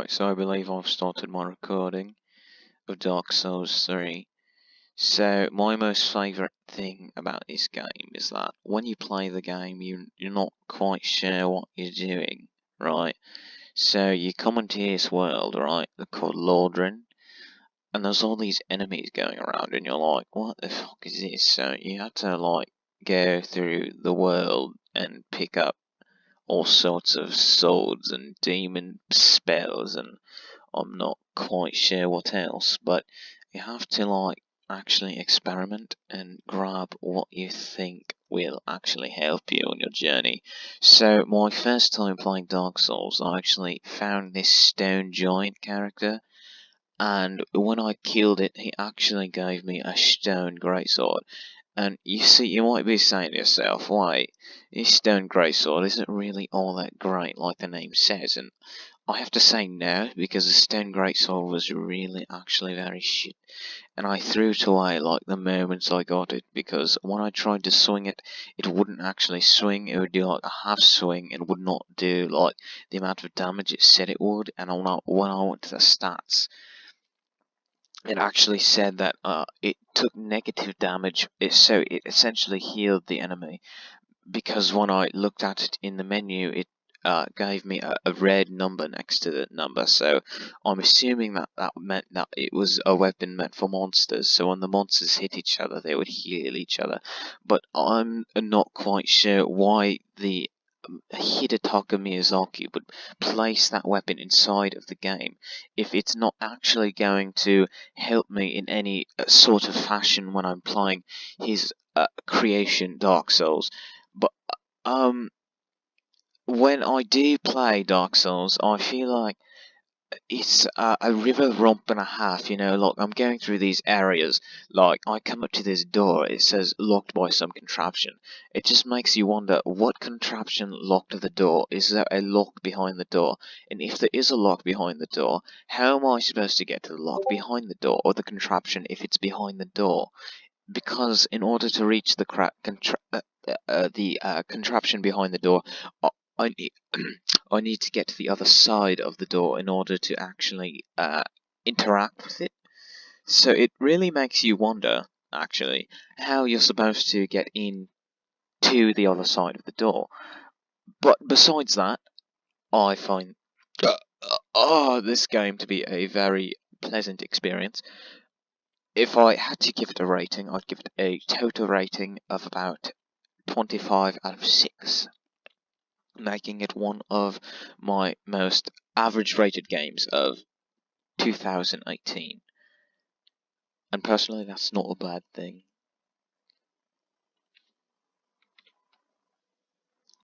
Right, so I believe I've started my recording of Dark Souls 3. So, my most favourite thing about this game is that when you play the game, you're not quite sure what you're doing, right? So, you come into this world, right, they're called Lordran, and there's all these enemies going around, and you're like, what the fuck is this? So, you have to, like, go through the world and pick up all sorts of swords and demon spells and I'm not quite sure what else, but you have to like actually experiment and grab what you think will actually help you on your journey. So my first time playing Dark Souls, I actually found this stone giant character, and when I killed it, he actually gave me a stone greatsword. And you see, you might be saying to yourself, wait, this stone greatsword isn't really all that great like the name says, and I have to say no, because the stone greatsword was really actually very shit, and I threw it away like the moment I got it, because when I tried to swing it, it wouldn't actually swing, it would do like a half swing and would not do like the amount of damage it said it would, and when I went to the stats, it actually said that it took negative damage, so it essentially healed the enemy, because when I looked at it in the menu, it gave me a red number next to the number, so I'm assuming that that meant that it was a weapon meant for monsters, so when the monsters hit each other, they would heal each other. But I'm not quite sure why the Hidetaka Miyazaki would place that weapon inside of the game if it's not actually going to help me in any sort of fashion when I'm playing his creation Dark Souls. But when I do play Dark Souls, I feel like it's a river romp and a half, like I'm going through these areas, like I come up to this door, it says locked by some contraption. It just makes you wonder, what contraption locked the door? Is there a lock behind the door? And if there is a lock behind the door, how am I supposed to get to the lock behind the door, or the contraption if it's behind the door? Because in order to reach the contraption behind the door, I need, I need to get to the other side of the door in order to actually interact with it. So it really makes you wonder, actually, how you're supposed to get in to the other side of the door. But besides that, I find this game to be a very pleasant experience. If I had to give it a rating, I'd give it a total rating of about 25 out of 6. Making it one of my most average rated games of 2018. And personally, that's not a bad thing.